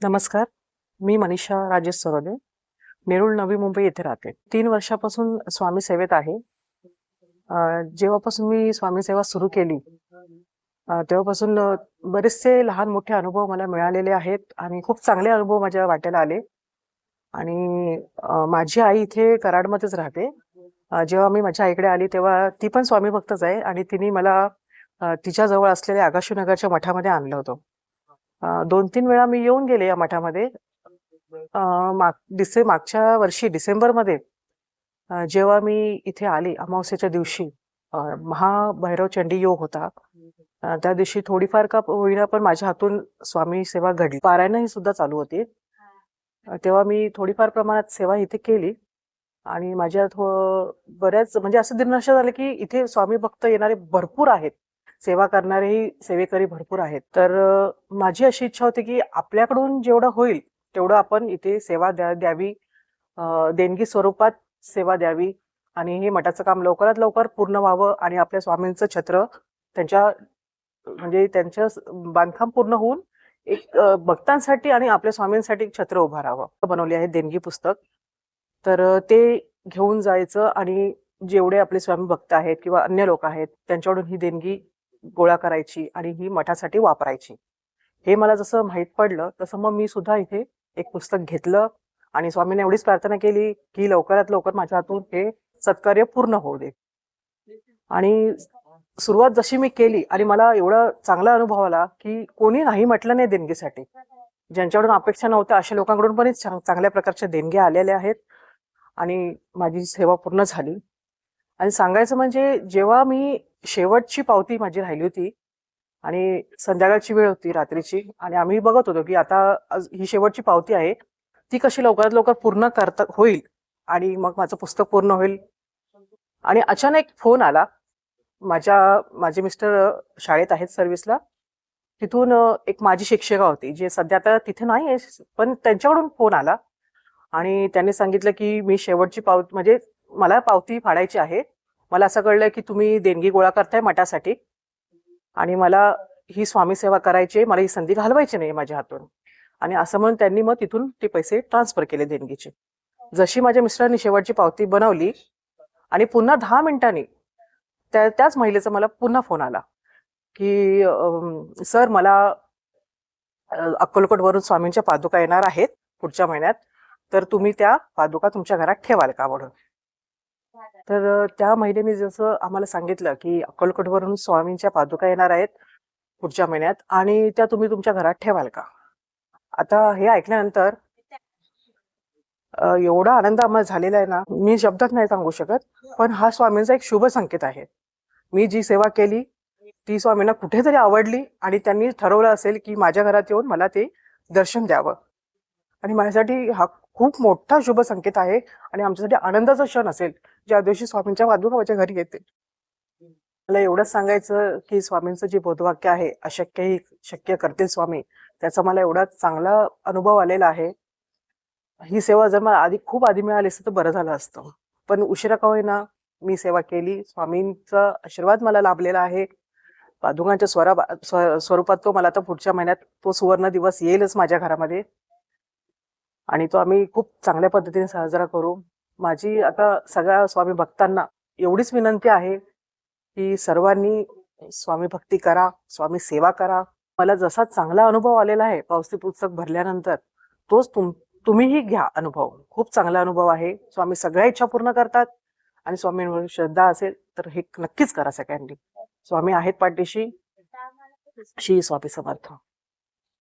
नमस्कार. मी मनीषा राजेश सरोदे, नेरूळ नवी मुंबई येथे राहते. 3 वर्षापासून स्वामी सेवेत आहे. जेव्हापासून मी स्वामी सेवा सुरू केली, तेव्हापासून बरेचसे लहान-मोठे अनुभव मला मिळालेले आहेत आणि खूप चांगले अनुभव माझ्या वाट्याला आले. आणि माझी आई इथे कराडमध्येच राहते. जेव्हा मी माझ्या आईकडे आली, तेव्हा ती पण स्वामी भक्तच आहे आणि तिने मला तिच्याजवळ असलेल्या आगाशूनगरच्या मठामध्ये आणलं होतं. 2-3 वेळा मी येऊन गेले या मठामध्ये. अ, मागच्या वर्षी डिसेंबरमध्ये जेव्हा मी इथे आले अमावास्येच्या दिवशी, महाभैरव चंडी योग होता. त्या दिवशी थोडीफार का होईना पण माझ्या हातून स्वामी सेवा घडली. पारायणही सुद्धा चालू होती. तेव्हा मी थोडीफार प्रमाणात सेवा इथे केली आणि माझ्यात बऱ्याच म्हणजे असं दिनदर्शन झालं, की इथे स्वामी भक्त येणारे भरपूर आहेत. सेवा करणारेही सेवेकरी भरपूर आहेत. तर माझी अशी इच्छा होती, की आपल्याकडून जेवढं होईल तेवढं आपण इथे सेवा द्यावी. देणगी स्वरूपात सेवा द्यावी आणि हे मठाचं काम लवकरात लवकर पूर्ण व्हावं आणि आपल्या स्वामींचं छत्र त्यांच्या म्हणजे त्यांचं बांधकाम पूर्ण होऊन एक भक्तांसाठी आणि आपल्या स्वामींसाठी एक छत्र उभं राहावं. बनवले आहे देणगी पुस्तक. तर ते घेऊन जायचं आणि जेवढे आपले स्वामी भक्त आहेत किंवा अन्य लोक आहेत त्यांच्याकडून ही देणगी गोळा करायची आणि ही मठासाठी वापरायची. हे मला जसं माहीत पडलं तसं मग मी सुद्धा इथे एक पुस्तक घेतलं आणि स्वामींना एवढीच प्रार्थना केली, की लवकरात लवकर माझ्या हातून हे सत्कार्य पूर्ण होऊ दे. आणि सुरुवात जशी मी केली आणि मला एवढा चांगला अनुभव आला, की कोणी नाही म्हटलं नाही देणगीसाठी. ज्यांच्याकडून अपेक्षा नव्हत्या अशा लोकांकडून पण चांगल्या प्रकारच्या देणग्या आलेल्या आहेत आणि माझी सेवा पूर्ण झाली. आणि सांगायचं म्हणजे जेव्हा मी शेवटची पावती माझी राहिली होती आणि संध्याकाळची वेळ होती रात्रीची आणि आम्ही बघत होतो, की आता ही शेवटची पावती आहे. ती कशी लवकरात लवकर पूर्ण करता होईल आणि मग माझं पुस्तक पूर्ण होईल. आणि अचानक फोन आला. माझे मिस्टर शाळेत आहेत सर्व्हिसला. तिथून एक माझी शिक्षिका होती, जे सध्या आता तिथे नाही आहे, पण त्यांच्याकडून फोन आला आणि त्यांनी सांगितलं, की मी शेवटची पावती म्हणजे मला पावती फाडायची आहे. मला असं कळलं, की तुम्ही देणगी गोळा करताय मठासाठी आणि मला ही स्वामी सेवा करायची आहे. मला ही संधी घालवायची नाही माझ्या हातून. आणि असं म्हणून त्यांनी मग तिथून ते पैसे ट्रान्सफर केले देणगीचे. जशी माझ्या मिस्टरांनी शेवटची पावती बनवली आणि पुन्हा 10 मिनिटांनी त्याच महिलेचा मला पुन्हा फोन आला, की सर मला अक्कलकोटवरून स्वामींच्या पादुका येणार आहेत पुढच्या महिन्यात. तर तुम्ही त्या पादुका तुमच्या घरात ठेवाल का म्हणून. तर त्या महिलेने जसं आम्हाला सांगितलं, की अक्कलकोटवरून स्वामींच्या पादुका येणार आहेत पुढच्या महिन्यात आणि त्या तुम्ही तुमच्या घरात ठेवाल का? आता हे ऐकल्यानंतर एवढा आनंद आम्हाला झालेला आहे ना, मी शब्दात नाही सांगू शकत. पण हा स्वामींचा एक शुभ संकेत आहे. मी जी सेवा केली ती स्वामींना कुठेतरी आवडली आणि त्यांनी ठरवलं असेल, की माझ्या घरात येऊन मला ते दर्शन द्यावं. आणि माझ्यासाठी हा खूप मोठा शुभ संकेत आहे आणि आमच्यासाठी आनंदाचा क्षण असेल, ज्या दिवशी स्वामींच्या पादुका माझ्या घरी येतील. मला एवढंच सांगायचं, की स्वामींचं जे बोधवाक्य आहे, अशक्यही शक्य करतील स्वामी, त्याचा मला एवढा चांगला अनुभव आलेला आहे. ही सेवा जर मला खूप आधी मिळाली असती तर बरं झालं असतं. पण उशिरा का होईना मी सेवा केली. स्वामींचा आशीर्वाद मला लाभलेला आहे. पादुकांच्या स्वरूपात तो मला आता पुढच्या महिन्यात तो सुवर्ण दिवस येईलच माझ्या घरामध्ये आणि तो आम्ही खूप चांगल्या पद्धतीने साजरा करू. माझी आता सगळ्या स्वामी भक्तांना एवढीच विनंती आहे, की सर्वांनी स्वामी भक्ती करा, स्वामी सेवा करा. मला जसा चांगला अनुभव आलेला आहे पावती पुस्तक भरल्यानंतर, तोच तुम्हीही घ्या अनुभव. खूप चांगला अनुभव आहे. स्वामी सगळ्या इच्छा पूर्ण करतात आणि स्वामींवर श्रद्धा असेल तर हे नक्कीच करा सगळ्यांनी. स्वामी आहेत पाठीशी. श्री स्वामी समर्थ.